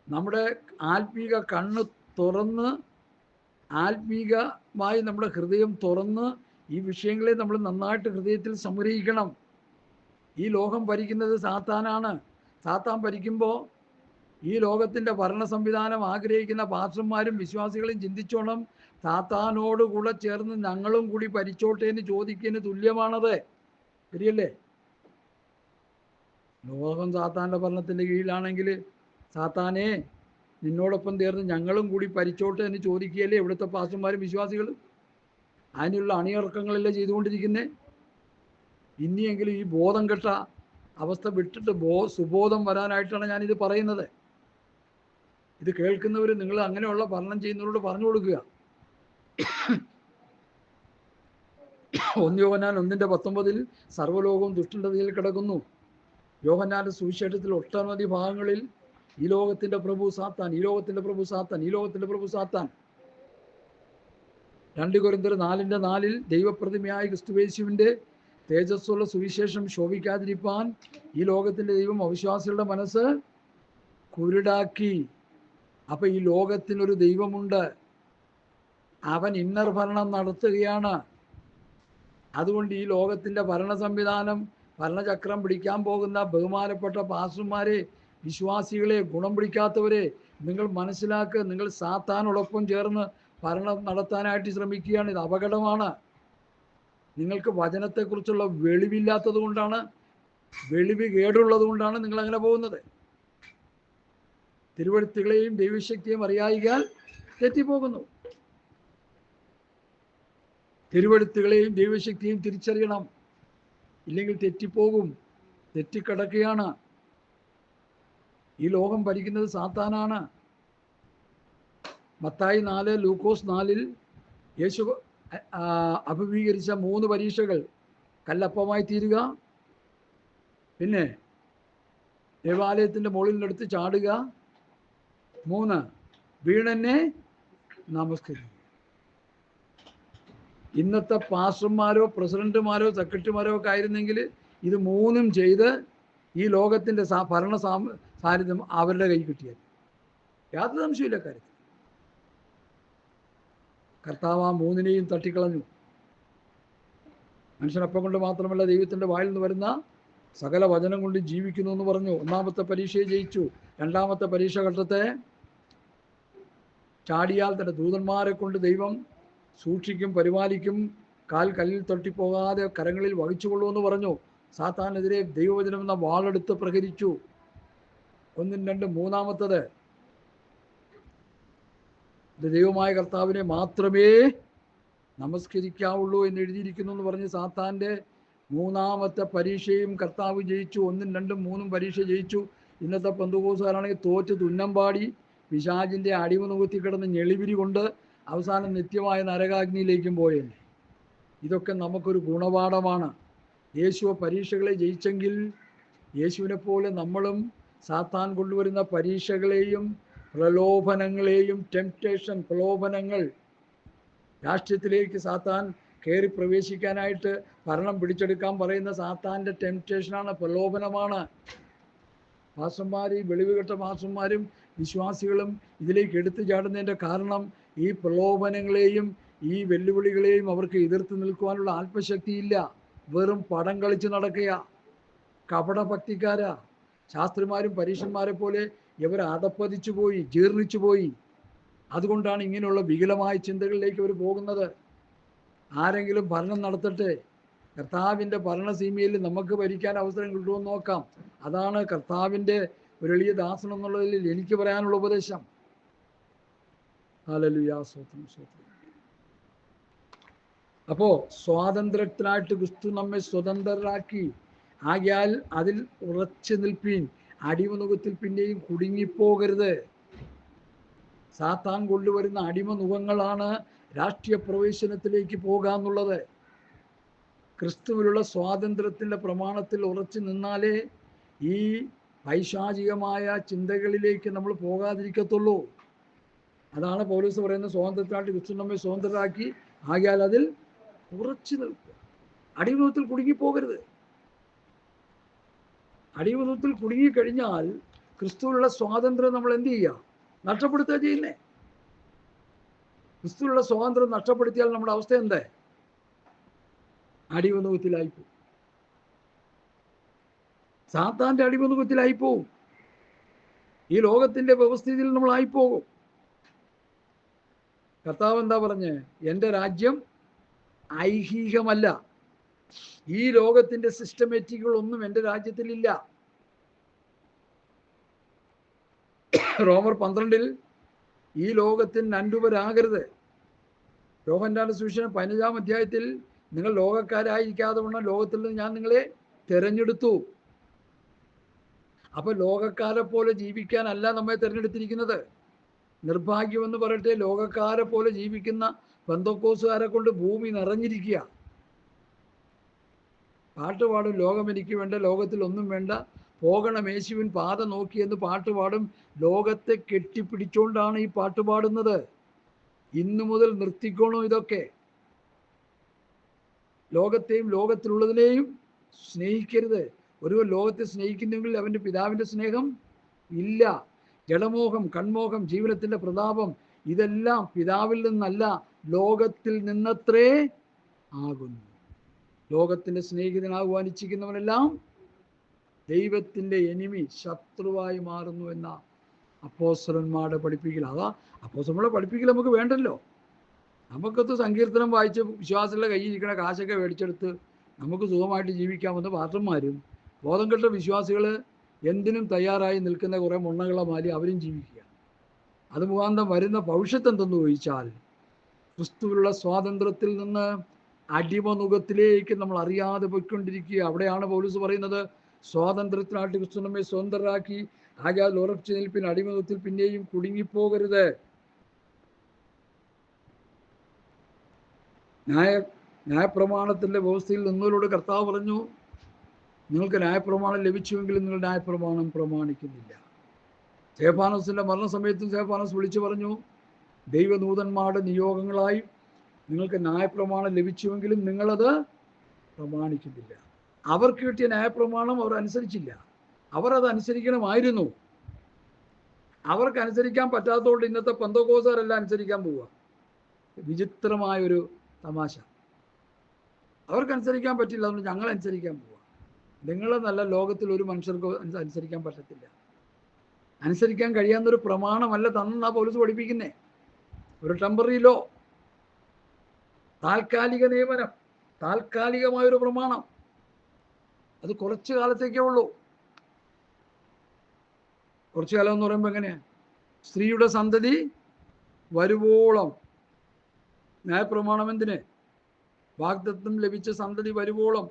നമ്മുടെ ആത്മീക കണ്ണ് തുറന്ന്, ആത്മീകമായി നമ്മുടെ ഹൃദയം തുറന്ന് ഈ വിഷയങ്ങളെ നമ്മൾ നന്നായിട്ട് ഹൃദയത്തിൽ സംഗ്രഹിക്കണം. ഈ ലോകം ഭരിക്കുന്നത് സാത്താനാണ്. സാത്താൻ ഭരിക്കുമ്പോൾ ഈ ലോകത്തിൻ്റെ ഭരണ സംവിധാനം ആഗ്രഹിക്കുന്ന പാസ്റ്റർമാരും വിശ്വാസികളും ചിന്തിച്ചോണം, സാത്താനോട് കൂടെ ചേർന്ന് ഞങ്ങളും കൂടി ഭരിച്ചോട്ടെ എന്ന് ചോദിക്കുന്നതിന് തുല്യമാണത്. ശരിയല്ലേ? ലോകം സാത്താൻ്റെ ഭരണത്തിൻ്റെ കീഴിലാണെങ്കിൽ സാത്താനെ നിന്നോടൊപ്പം ചേർന്ന് ഞങ്ങളും കൂടി ഭരിച്ചോട്ടെ എന്ന് ചോദിക്കുകയല്ലേ ഇവിടുത്തെ പാസ്റ്റർമാരും വിശ്വാസികളും. അതിനുള്ള അണിയറക്കങ്ങളല്ലേ ചെയ്തുകൊണ്ടിരിക്കുന്നത്. ഇനിയെങ്കിലും ഈ ബോധം കെട്ട അവസ്ഥ വിട്ടിട്ട് സുബോധം വരാനായിട്ടാണ് ഞാനിത് പറയുന്നത്. ഇത് കേൾക്കുന്നവർ നിങ്ങൾ അങ്ങനെയുള്ള ഭരണം ചെയ്യുന്നവരോട് പറഞ്ഞു കൊടുക്കുക. 1 യോഹന്നാൻ 1:19 സർവ്വലോകവും ദുഷ്ടതയിൽ കിടക്കുന്നു. യോഹന്നാന്റെ സുവിശേഷത്തിൽ ഒട്ടനവധി ഭാഗങ്ങളിൽ ഈ ലോകത്തിന്റെ പ്രഭു സാത്താൻ, ഈ ലോകത്തിന്റെ പ്രഭു സാത്താൻ, ഈ ലോകത്തിന്റെ പ്രഭു സാത്താൻ. 2 കൊരിന്ത്യർ 4:4 ദൈവപ്രതിമയായ ക്രിസ്തുയേശുവിന്റെ തേജസ്സുള്ള സുവിശേഷം ശോഭിക്കാതിരിപ്പാൻ ഈ ലോകത്തിന്റെ ദൈവം അവിശ്വാസികളുടെ മനസ്സ് കുരുടാക്കി. അപ്പൊ ഈ ലോകത്തിനൊരു ദൈവമുണ്ട്, അവൻ ഇന്നർ ഭരണം നടത്തുകയാണ്. അതുകൊണ്ട് ഈ ലോകത്തിൻ്റെ ഭരണ സംവിധാനം, ഭരണചക്രം പിടിക്കാൻ പോകുന്ന ബഹുമാനപ്പെട്ട പാസ്റ്റർമാരെ, വിശ്വാസികളെ, ഗുണം പിടിക്കാത്തവരെ, നിങ്ങൾ മനസ്സിലാക്കുക, നിങ്ങൾ സാത്താനോടൊപ്പം ചേർന്ന് ഭരണം നടത്താനായിട്ട് ശ്രമിക്കുകയാണ്. ഇത് അപകടമാണ്. നിങ്ങൾക്ക് വചനത്തെക്കുറിച്ചുള്ള വെളിവില്ലാത്തത് കൊണ്ടാണ്, വെളിവ് കേടുള്ളത് കൊണ്ടാണ് നിങ്ങൾ അങ്ങനെ പോകുന്നത്. തിരുവഴുത്തുകളെയും ദൈവശക്തിയും അറിയായികയാൽ തെറ്റിപ്പോകുന്നു. തിരുവഴുത്തുകളെയും ദൈവശക്തിയും തിരിച്ചറിയണം, ഇല്ലെങ്കിൽ തെറ്റിപ്പോകും, തെറ്റിക്കിടക്കുകയാണ്. ഈ ലോകം ഭരിക്കുന്നത് സാത്താനാണ്. മത്തായി 4, ലൂക്കോസ് 4 യേശു അഭിമുഖീകരിച്ച 3 പരീക്ഷകൾ: കല്ലപ്പമായി തീരുക, പിന്നെ ദേവാലയത്തിൻ്റെ മുകളിൽ നിന്നെടുത്ത് ചാടുക, 3 വീണെന്നെ നമസ്കരിക്കുക. ഇന്നത്തെ പാസ്റ്റർമാരോ പ്രസിഡന്റുമാരോ സെക്രട്ടറിമാരോ ഒക്കെ ആയിരുന്നെങ്കിൽ ഇത് 3 ചെയ്ത് ഈ ലോകത്തിൻ്റെ ഭരണ സാന്നിധ്യം അവരുടെ കൈ കിട്ടിയത്, യാതൊരു സംശയമില്ല കാര്യത്തിൽ. കർത്താവ് ആ 3നെയും തട്ടിക്കളഞ്ഞു. മനുഷ്യനപ്പം കൊണ്ട് മാത്രമല്ല ദൈവത്തിൻ്റെ വായിൽ നിന്ന് വരുന്ന സകല വചനം കൊണ്ട് ജീവിക്കുന്നു എന്ന് പറഞ്ഞു. 1ാമത്തെ പരീക്ഷയെ ജയിച്ചു. 2ാമത്തെ പരീക്ഷ ഘട്ടത്തെ ചാടിയാൽ തൻ്റെ ദൂതന്മാരെ കൊണ്ട് ദൈവം സൂക്ഷിക്കും, പരിപാലിക്കും, കാൽ കല്ലിൽ തട്ടിപ്പോകാതെ കരങ്ങളിൽ വഹിച്ചുകൊള്ളുമെന്ന് പറഞ്ഞു. സാത്താനെതിരെ ദൈവവചനം എന്ന വാളെടുത്ത് പ്രഹരിച്ചു. 1, 2, 3ാമത്തത് ഇത് ദൈവമായ കർത്താവിനെ മാത്രമേ നമസ്കരിക്കാവുള്ളൂ എന്ന് എഴുതിയിരിക്കുന്നു എന്ന് പറഞ്ഞ് സാത്താൻ്റെ 3ാമത്തെ പരീക്ഷയും കർത്താവ് ജയിച്ചു. 1, 2, 3 പരീക്ഷ ജയിച്ചു. ഇന്നത്തെ പെന്തക്കോസ്തുകാരാണെങ്കിൽ തോറ്റ് തുന്നം പാടി പിശാചിൻ്റെ അടിമ നുകത്തി കിടന്ന് ഞെളിവിരി കൊണ്ട് അവസാനം നിത്യമായ നരകാഗ്നിയിലേക്കും പോയല്ലേ. ഇതൊക്കെ നമുക്കൊരു ഗുണപാഠമാണ്. യേശു പരീക്ഷകളെ ജയിച്ചെങ്കിൽ യേശുവിനെ പോലെ നമ്മളും സാത്താൻ കൊണ്ടുവരുന്ന പരീക്ഷകളെയും പ്രലോഭനങ്ങളെയും, ടെംപ്റ്റേഷൻ, പ്രലോഭനങ്ങൾ, രാഷ്ട്രീയത്തിലേക്ക് സാത്താൻ കയറി പ്രവേശിക്കാനായിട്ട് ഭരണം പിടിച്ചെടുക്കാൻ പറയുന്ന സാത്താൻ്റെ ടെംപ്റ്റേഷനാണ്, പ്രലോഭനമാണ്. പാസ്റ്റർമാർ, ഈ വെളിവുകെട്ട പാസ്റ്റർമാരും വിശ്വാസികളും ഇതിലേക്ക് എടുത്തു ചാടുന്നതിൻ്റെ കാരണം ഈ പ്രലോഭനങ്ങളെയും ഈ വെല്ലുവിളികളെയും അവർക്ക് എതിർത്ത് നിൽക്കുവാനുള്ള ആത്മശക്തിയില്ല. വെറും പടം കളിച്ച് നടക്കുക, കപടഭക്തിക്കാരാ. ശാസ്ത്രിമാരും പരീക്ഷന്മാരെ പോലെ ഇവർ അധപ്പതിച്ചു പോയി, ജീർണിച്ചു പോയി. അതുകൊണ്ടാണ് ഇങ്ങനെയുള്ള വികലമായ ചിന്തകളിലേക്ക് അവർ പോകുന്നത്. ആരെങ്കിലും ഭരണം നടത്തട്ടെ, കർത്താവിൻ്റെ ഭരണസീമയിൽ നമുക്ക് ഭരിക്കാൻ അവസരം കിട്ടുമെന്ന് നോക്കാം. അതാണ് കർത്താവിൻ്റെ ഒരു എളിയ ദാസൻ എന്നുള്ളതിൽ എനിക്ക് പറയാനുള്ള ഉപദേശം. ഹല്ലേലൂയ, സ്തോത്രം, സ്തോത്രം. അപ്പോ സ്വാതന്ത്ര്യത്തിനായിട്ട് ക്രിസ്തു നമ്മെ സ്വതന്ത്രരാക്കി. ആകയാൽ അതിൽ ഉറച്ചു നിൽപ്പീൻ, അടിമനുഖത്തിൽ പിന്നെയും കുടുങ്ങിപ്പോകരുത്. സാത്താൻ കൊണ്ടുവരുന്ന അടിമനുഖങ്ങളാണ് രാഷ്ട്രീയ പ്രവേശനത്തിലേക്ക് പോകാന്നുള്ളത്. ക്രിസ്തുവിലുള്ള സ്വാതന്ത്ര്യത്തിൻ്റെ പ്രമാണത്തിൽ ഉറച്ചു നിന്നാലേ ഈ പൈശാചികമായ ചിന്തകളിലേക്ക് നമ്മൾ പോകാതിരിക്കത്തുള്ളൂ. അതാണ് പൗലോസ് പറയുന്നത്, സ്വാതന്ത്ര്യത്തിനായിട്ട് ക്രിസ്തു നമ്മെ സ്വതന്ത്രരാക്കി, ആകയാൽ അതിൽ ഉറച്ചു നിൽക്കുക. അടിമനുഖത്തിൽ കുടുങ്ങിപ്പോകരുത്. അടിമനുഖത്തിൽ കുടുങ്ങിക്കഴിഞ്ഞാൽ ക്രിസ്തുവിലുള്ള സ്വാതന്ത്ര്യം നമ്മൾ എന്ത് ചെയ്യുക? നഷ്ടപ്പെടുത്തുക ചെയ്യുന്നേ. ക്രിസ്തുവിലുള്ള സ്വാതന്ത്ര്യം നഷ്ടപ്പെടുത്തിയാൽ നമ്മുടെ അവസ്ഥ എന്താ? അടിമനുഖത്തിലായിപ്പോവും. സാത്താൻ്റെ അടിമനുഖത്തിലായിപ്പോവും. ഈ ലോകത്തിൻ്റെ വ്യവസ്ഥിതിയിൽ നമ്മളായിപ്പോകും. കർത്താവ് എന്താ പറഞ്ഞേ? എൻ്റെ രാജ്യം ഐഹികമല്ല. ഈ ലോകത്തിൻ്റെ സിസ്റ്റമാറ്റിക്കുകളൊന്നും എൻ്റെ രാജ്യത്തിലില്ല. റോമർ 12 ഈ ലോകത്തിന് അൻപുവരാകരുത്. യോഹന്നാന്റെ സുവിശേഷം 15-ാം അധ്യായത്തിൽ നിങ്ങൾ ലോകക്കാരായിരിക്കാതെ വണ്ണം ലോകത്തിൽ നിന്ന് ഞാൻ നിങ്ങളെ തിരഞ്ഞെടുത്തു. അപ്പൊ ലോകക്കാരെ പോലെ ജീവിക്കാനല്ല നമ്മെ തിരഞ്ഞെടുത്തിരിക്കുന്നത്. നിർഭാഗ്യമെന്ന് പറയട്ടെ, ലോകക്കാരെ പോലെ ജീവിക്കുന്ന പെന്തക്കോസ്തുകാരെ കൊണ്ട് ഭൂമി നിറഞ്ഞിരിക്കുക. പാട്ടുപാടും, ലോകം എനിക്ക് വേണ്ട, ലോകത്തിൽ ഒന്നും വേണ്ട, പോകണം യേശുവിൻ പാത നോക്കിയെന്ന് പാട്ടുപാടും. ലോകത്തെ കെട്ടിപ്പിടിച്ചുകൊണ്ടാണ് ഈ പാട്ടുപാടുന്നത്. ഇന്നു മുതൽ നിർത്തിക്കോണം ഇതൊക്കെ. ലോകത്തെയും ലോകത്തിലുള്ളതിനെയും സ്നേഹിക്കരുത്. ഒരുവൻ ലോകത്തെ സ്നേഹിക്കുന്നെങ്കിൽ അവൻ്റെ പിതാവിൻ്റെ സ്നേഹം ഇല്ല. ജഡമോഹം, കൺമോഹം, ജീവനത്തിന്റെ പ്രതാപം, ഇതെല്ലാം പിതാവിൽ നിന്നല്ല, ലോകത്തിൽ നിന്നത്രേ ആകുന്നു. ലോകത്തിന്റെ സ്നേഹിതനാകുവാൻ ഇച്ഛിക്കുന്നവനെല്ലാം ദൈവത്തിന്റെ എനിമി, ശത്രുവായി മാറുന്നു എന്ന അപ്പോസ്തലന്മാരുടെ പഠിപ്പിക്കൽ. അതാ അപ്പോസ്തലന്മാരുടെ പഠിപ്പിക്കൽ നമുക്ക് വേണ്ടല്ലോ. നമുക്കത് സങ്കീർത്തനം വായിച്ച് വിശ്വാസികളുടെ കയ്യിൽ ഇരിക്കുന്ന കാശൊക്കെ മേടിച്ചെടുത്ത് നമുക്ക് സുഖമായിട്ട് ജീവിക്കാമെന്ന് പാത്രന്മാരും ബോധം കെട്ട വിശ്വാസികൾ എന്തിനും തയ്യാറായി നിൽക്കുന്ന കുറേ മുണ്ണകളെ മാലി അവരും ജീവിക്കുക. അത് മുഖാന്തരം വരുന്ന ഭവിഷ്യത്ത് എന്തെന്ന് ചോദിച്ചാൽ, ക്രിസ്തുവിലുള്ള സ്വാതന്ത്ര്യത്തിൽ നിന്ന് അടിമനുഖത്തിലേക്ക് നമ്മൾ അറിയാതെ പോയിക്കൊണ്ടിരിക്കുക. അവിടെയാണ് പൗലോസ് പറയുന്നത്, സ്വാതന്ത്ര്യത്തിനായിട്ട് ക്രിസ്തു നമ്മെ സ്വതന്ത്രരാക്കി, ആകയാൽ ഉറച്ചു നിൽപ്പിൻ, അടിമനുഖത്തിൽ പിന്നെയും കുടുങ്ങിപ്പോകരുത്. ന്യായപ്രമാണത്തിന്റെ വ്യവസ്ഥയിൽ നിന്നവരോട് കർത്താവ് പറഞ്ഞു, നിങ്ങൾക്ക് ന്യായപ്രമാണം ലഭിച്ചുവെങ്കിലും നിങ്ങൾ ന്യായപ്രമാണം പ്രമാണിക്കുന്നില്ല. സ്തെഫാനോസിന്റെ മരണസമയത്തും സ്തെഫാനോസ് വിളിച്ചു പറഞ്ഞു, ദൈവദൂതന്മാരുടെ നിയോഗങ്ങളായി നിങ്ങൾക്ക് ന്യായപ്രമാണം ലഭിച്ചുവെങ്കിലും നിങ്ങളത് പ്രമാണിക്കുന്നില്ല. അവർക്ക് കിട്ടിയ ന്യായപ്രമാണം അവർ അനുസരിച്ചില്ല. അവർ അത് അനുസരിക്കണമായിരുന്നു. അവർക്ക് അനുസരിക്കാൻ പറ്റാത്തതുകൊണ്ട് ഇന്നത്തെ പെന്തക്കോസ്തുകാരെല്ലാം അനുസരിക്കാൻ പോവുക. വിചിത്രമായൊരു തമാശ. അവർക്കനുസരിക്കാൻ പറ്റില്ല, അതുകൊണ്ട് ഞങ്ങൾ അനുസരിക്കാൻ പോവുക. നിങ്ങളെന്നല്ല, ലോകത്തിൽ ഒരു മനുഷ്യർക്ക് അനുസരിക്കാൻ പറ്റത്തില്ല. അനുസരിക്കാൻ കഴിയാവുന്നൊരു പ്രമാണമല്ല തന്നാ പൗലോസ് പഠിപ്പിക്കുന്നേ. ഒരു ടെമ്പററി ലോ, താൽക്കാലിക നിയമനം, താൽക്കാലികമായൊരു പ്രമാണം. അത് കുറച്ചു കാലത്തേക്കേ ഉള്ളൂ. കുറച്ചു കാലം എന്ന് പറയുമ്പോൾ എങ്ങനെയാ? സ്ത്രീയുടെ സന്തതി വരുവോളം. ന്യായപ്രമാണം എന്തിന്? വാഗ്ദത്തം ലഭിച്ച സന്തതി വരുവോളം.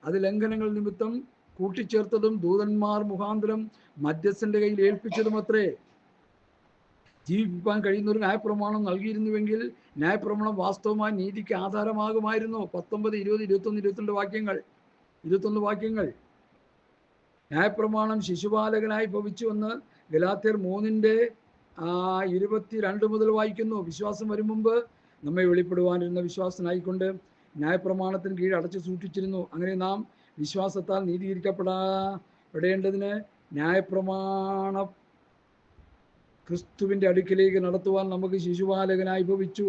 അത് ലംഘനങ്ങൾ നിമിത്തം കൂട്ടിച്ചേർത്തതും ദൂതന്മാർ മുഖാന്തരം മധ്യസ്ഥന്റെ കയ്യിൽ ഏൽപ്പിച്ചതും അത്രേ. ജീവിപ്പാൻ കഴിയുന്ന ഒരു ന്യായപ്രമാണം നൽകിയിരുന്നുവെങ്കിൽ ന്യായപ്രമാണം വാസ്തവമായി നീതിക്ക് ആധാരമാകുമായിരുന്നു. 19, 20, 21, 21 വാക്യങ്ങൾ. ന്യായപ്രമാണം ശിശുപാലകനായി ഭവിച്ചുവെന്ന് ഗലാത്യർ 3:22 മുതൽ വായിക്കുന്നു. വിശ്വാസം വരും മുമ്പ് നമ്മെ വെളിപ്പെടുവാനിരുന്ന വിശ്വാസനായിക്കൊണ്ട് ന്യായപ്രമാണത്തിന് കീഴ് അടച്ചു സൂക്ഷിച്ചിരുന്നു. അങ്ങനെ നാം വിശ്വാസത്താൽ നീതീകരിക്കപ്പെടേണ്ടതിന് ന്യായപ്രമാണം ക്രിസ്തുവിൻ്റെ അടുക്കിലേക്ക് നടത്തുവാൻ നമുക്ക് ശിശുപാലകനായി ഭവിച്ചു.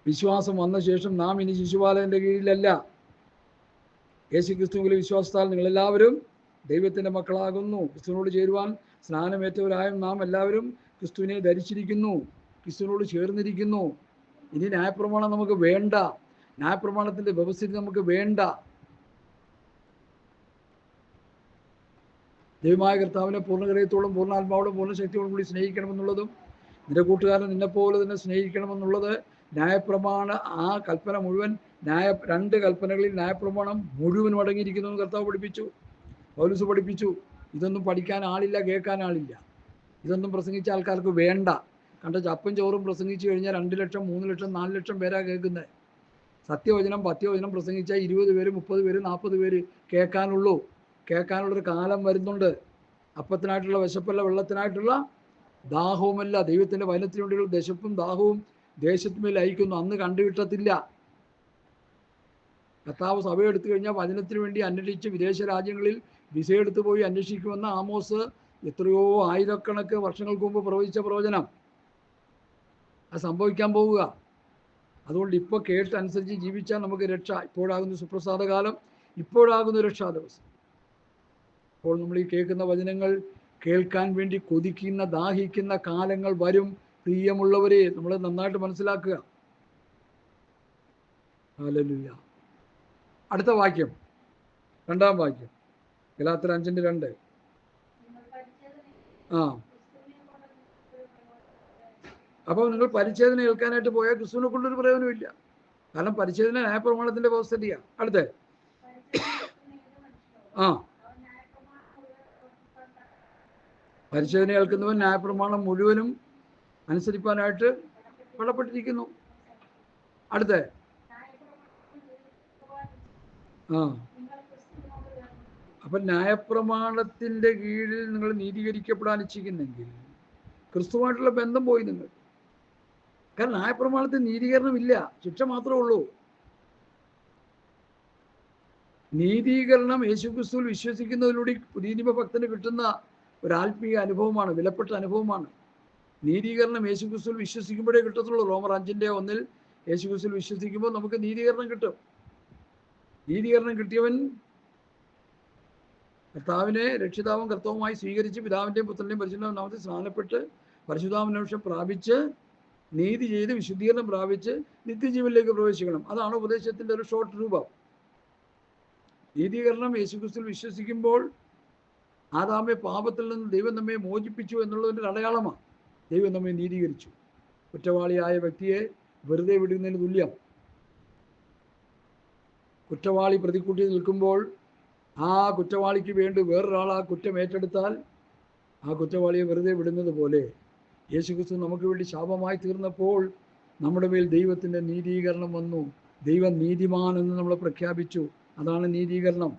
വിശ്വാസം വന്ന ശേഷം നാം ഇനി ശിശുപാലകന്റെ കീഴിലല്ല. യേശു ക്രിസ്തുവിലെ വിശ്വാസത്താൽ നിങ്ങളെല്ലാവരും ദൈവത്തിൻ്റെ മക്കളാകുന്നു. ക്രിസ്തുവിനോട് ചേരുവാൻ സ്നാനമേറ്റവരായും നാം എല്ലാവരും ക്രിസ്തുവിനെ ധരിച്ചിരിക്കുന്നു, ക്രിസ്തുവിനോട് ചേർന്നിരിക്കുന്നു. ഇനി ന്യായപ്രമാണം നമുക്ക് വേണ്ട, ന്യായപ്രമാണത്തിൻ്റെ വ്യവസ്ഥിതി നമുക്ക് വേണ്ട. ദൈവമായ കർത്താവിനെ പൂർണ്ണഹൃദയത്തോടും പൂർണ്ണാത്മാവോടും പൂർണ്ണ ശക്തിയോടും കൂടി സ്നേഹിക്കണമെന്നുള്ളതും നിന്റെ കൂട്ടുകാരൻ നിന്നെപ്പോലെ തന്നെ സ്നേഹിക്കണമെന്നുള്ളത് ന്യായപ്രമാണ ആ കൽപ്പന മുഴുവൻ, 2 കൽപ്പനകളിൽ ന്യായപ്രമാണം മുഴുവനും അടങ്ങിയിരിക്കുന്നു എന്ന് കർത്താവ് പഠിപ്പിച്ചു, പൗലോസ് പഠിപ്പിച്ചു. ഇതൊന്നും പഠിക്കാൻ ആളില്ല, കേൾക്കാൻ ആളില്ല. ഇതൊന്നും പ്രസംഗിച്ച ആൾക്കാർക്ക് വേണ്ട. കണ്ട ചപ്പും ചോറും പ്രസംഗിച്ചു കഴിഞ്ഞാൽ 2 ലക്ഷം, 3 ലക്ഷം, 4 ലക്ഷം പേരാ കേൾക്കുന്നത്. സത്യവചനം, പത്യവചനം പ്രസംഗിച്ചാൽ 20 പേര്, 30 പേര്, 40 പേര് കേൾക്കാനുള്ളൂ. കേൾക്കാനുള്ളൊരു കാലം വരുന്നുണ്ട്. അപ്പത്തിനായിട്ടുള്ള വിശപ്പല്ല, വെള്ളത്തിനായിട്ടുള്ള ദാഹവുമല്ല. ദൈവത്തിൻ്റെ വചനത്തിന് വേണ്ടിയുള്ള ദശപ്പും ദാഹവും ദേശത്തുമേൽ അയക്കുന്നു. അന്ന് കണ്ടുകിട്ടത്തില്ല. കർത്താവ് സഭ എടുത്തു കഴിഞ്ഞാൽ വചനത്തിന് വേണ്ടി അന്വേഷിച്ച് വിദേശ രാജ്യങ്ങളിൽ വിസ എടുത്തു പോയി അന്വേഷിക്കുമെന്ന് ആമോസ് എത്രയോ ആയിരക്കണക്ക് വർഷങ്ങൾക്ക് മുമ്പ് പ്രവചിച്ച പ്രവചനം അത് സംഭവിക്കാൻ പോവുക. അതുകൊണ്ട് ഇപ്പോൾ കേട്ടനുസരിച്ച് ജീവിച്ചാൽ നമുക്ക് രക്ഷ. ഇപ്പോഴാകുന്ന സുപ്രസാദ കാലം, ഇപ്പോഴാകുന്ന രക്ഷാ ദിവസം. അപ്പോൾ നമ്മൾ ഈ കേൾക്കുന്ന വചനങ്ങൾ കേൾക്കാൻ വേണ്ടി കൊതിക്കുന്ന, ദാഹിക്കുന്ന കാലങ്ങൾ വരും. പ്രിയമുള്ളവരെ, നമ്മൾ നന്നായിട്ട് മനസ്സിലാക്കുക. ഹല്ലേലൂയ. അടുത്ത വാക്യം, 2-ാം വാക്യം, ഗലാത്യർ 5:2. അപ്പോൾ നിങ്ങൾ പരിച്ഛേദന കേൾക്കാനായിട്ട് പോയാൽ ക്രിസ്തുവിനെ കൊണ്ടൊരു പ്രയോജനമില്ല. കാരണം പരിച്ഛേദന ന്യായപ്രമാണത്തിന്റെ വ്യവസ്ഥയാണ്. അടുത്ത പരിച്ഛേദന കേൾക്കുന്നവൻ ന്യായപ്രമാണം മുഴുവനും അനുസരിപ്പാനായിട്ട് കടപ്പെട്ടിരിക്കുന്നു. അടുത്ത അപ്പം ന്യായപ്രമാണത്തിൻ്റെ കീഴിൽ നിങ്ങൾ നീതീകരിക്കപ്പെടാൻ ഇച്ഛിക്കുന്നെങ്കിൽ ക്രിസ്തുവായിട്ടുള്ള ബന്ധം പോയി നിങ്ങൾ. കാരണം ന്യായപ്രമാണത്തിൽ നീതീകരണമില്ല, ശിക്ഷ മാത്രമേ ഉള്ളൂ. നീതീകരണം യേശുക്രിസ്തുവിൽ വിശ്വസിക്കുന്നതിലൂടെ പുതിയ നിയമ ഭക്തന് കിട്ടുന്ന ഒരു ആത്മീയ അനുഭവമാണ്, വിലപ്പെട്ട അനുഭവമാണ്. നീതീകരണം യേശുക്രിസ്തുവിൽ വിശ്വസിക്കുമ്പോഴേ കിട്ടത്തുള്ളൂ. റോമർ 5:1 യേശുക്രിസ്തുവിൽ വിശ്വസിക്കുമ്പോൾ നമുക്ക് നീതീകരണം കിട്ടും. നീതീകരണം കിട്ടിയവൻ കർത്താവിനെ രക്ഷിതാവും കർത്താവുമായി സ്വീകരിച്ച് പിതാവിൻ്റെയും പുത്രൻ്റെയും പരിശുദ്ധ നാമത്തിൽ സ്നാനപ്പെട്ട് പരിശുദ്ധാഭിഷേകം പ്രാപിച്ച് നീതി ചെയ്ത് വിശുദ്ധീകരണം പ്രാപിച്ച് നിത്യജീവനിലേക്ക് പ്രവേശിക്കണം. അതാണ് ഉപദേശത്തിൻ്റെ ഒരു ഷോർട്ട് രൂപം. നീതീകരണം യേശുക്രിസ്തുവിൽ വിശ്വസിക്കുമ്പോൾ ആദാമെ പാപത്തിൽ നിന്ന് ദൈവം നമ്മെ മോചിപ്പിച്ചു എന്നുള്ളതിൻ്റെ ഒരു അടയാളമാണ്. ദൈവം നമ്മെ നീതീകരിച്ചു. കുറ്റവാളിയായ വ്യക്തിയെ വെറുതെ വിടുന്നതിന് തുല്യം. കുറ്റവാളി പ്രതിക്കൂട്ടി നിൽക്കുമ്പോൾ ആ കുറ്റവാളിക്ക് വേണ്ടി വേറൊരാൾ ആ കുറ്റം ഏറ്റെടുത്താൽ ആ കുറ്റവാളിയെ വെറുതെ വിടുന്നത് പോലെ യേശുക്രിസ്തു നമുക്ക് വേണ്ടി ശാപമായി തീർന്നപ്പോൾ നമ്മുടെ മേൽ ദൈവത്തിൻ്റെ നീതീകരണം വന്നു. ദൈവം നീതിമാൻ എന്ന് നമ്മൾ പ്രഖ്യാപിച്ചു. അതാണ് നീതീകരണം.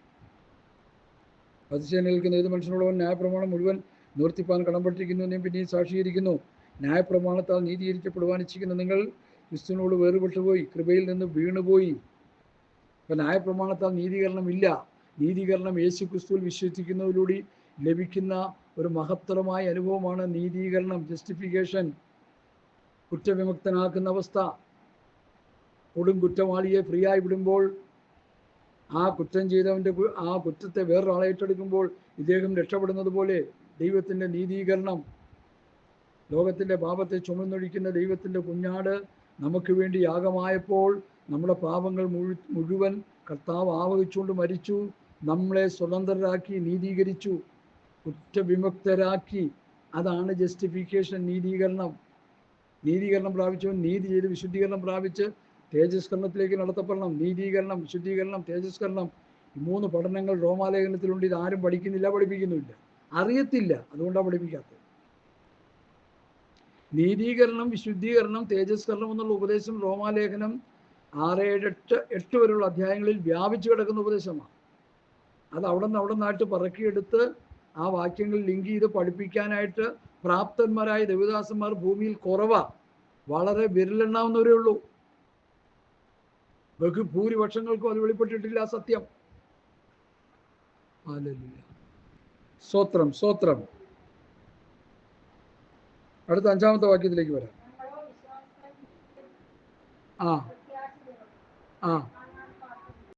അതിശയം നിൽക്കുന്ന ഏത് മനുഷ്യനോടവൻ ന്യായപ്രമാണം മുഴുവൻ നിവർത്തിപ്പാൻ കടംപെട്ടിരിക്കുന്നു എന്നും പിന്നെയും സാക്ഷീകരിക്കുന്നു. ന്യായപ്രമാണത്താൽ നീതീകരിക്കപ്പെടുവാൻ ഇച്ഛിക്കുന്ന നിങ്ങൾ ക്രിസ്തുവിനോട് വേറുപെട്ടുപോയി, കൃപയിൽ നിന്ന് വീണുപോയി. അപ്പം ന്യായപ്രമാണത്താൽ നീതീകരണം ഇല്ല. നീതീകരണം യേശു ക്രിസ്തുവിൽ വിശ്വസിക്കുന്നതിലൂടെ ലഭിക്കുന്ന ഒരു മഹത്തരമായ അനുഭവമാണ് നീതീകരണം, ജസ്റ്റിഫിക്കേഷൻ. കുറ്റവിമുക്തനാക്കുന്ന അവസ്ഥ. കൊടും കുറ്റവാളിയെ ഫ്രീ ആയി വിടുമ്പോൾ ആ കുറ്റം ചെയ്തവൻ്റെ ആ കുറ്റത്തെ വേറൊരാളെ ഏറ്റെടുക്കുമ്പോൾ ഇദ്ദേഹം രക്ഷപ്പെടുന്നത് പോലെ ദൈവത്തിൻ്റെ നീതീകരണം. ലോകത്തിൻ്റെ പാപത്തെ ചുമന്നൊഴിക്കുന്ന ദൈവത്തിൻ്റെ കുഞ്ഞാട് നമുക്ക് വേണ്ടി യാഗമായപ്പോൾ നമ്മുടെ പാപങ്ങൾ മുഴുവൻ കർത്താവ് ആവഹിച്ചുകൊണ്ട് മരിച്ചു. നമ്മളെ സ്വതന്ത്രരാക്കി, നീതീകരിച്ചു, കുറ്റവിമുക്തരാക്കി. അതാണ് ജസ്റ്റിഫിക്കേഷൻ, നീതീകരണം. നീതീകരണം പ്രാപിച്ചവൻ നീതി ചെയ്ത് വിശുദ്ധീകരണം പ്രാപിച്ച് തേജസ്കരണത്തിലേക്ക് നടത്തപ്പെടണം. നീതീകരണം, വിശുദ്ധീകരണം, തേജസ്കരണം, ഈ 3 പഠനങ്ങൾ റോമാലേഖനത്തിലുണ്ട്. ഇത് ആരും പഠിക്കുന്നില്ല, പഠിപ്പിക്കുന്നുമില്ല, അറിയത്തില്ല. അതുകൊണ്ടാണ് പഠിപ്പിക്കാത്തത്. നീതീകരണം, വിശുദ്ധീകരണം, തേജസ്കരണം എന്നുള്ള ഉപദേശം റോമാലേഖനം 6, 7, 8 വരെയുള്ള അധ്യായങ്ങളിൽ വ്യാപിച്ചു കിടക്കുന്ന ഉപദേശമാണ്. അത് അവിടെ നിന്നായിട്ട് പറക്കിയെടുത്ത് ആ വാക്യങ്ങൾ ലിങ്ക് ചെയ്ത് പഠിപ്പിക്കാനായിട്ട് പ്രാപ്തന്മാരായ ദേവദാസന്മാർ ഭൂമിയിൽ കുറവാണ്. വളരെ വിരലെണ്ണാവുന്നവരേ ഉള്ളൂ. ബഹുഭൂരിപക്ഷങ്ങൾക്കും അത് വെളിപ്പെട്ടിട്ടില്ല. സത്യം. ഹല്ലേലൂയ. സ്തോത്രം, സ്തോത്രം. അടുത്ത 5-ാമത്തെ വാക്യത്തിലേക്ക് വരാം. ആ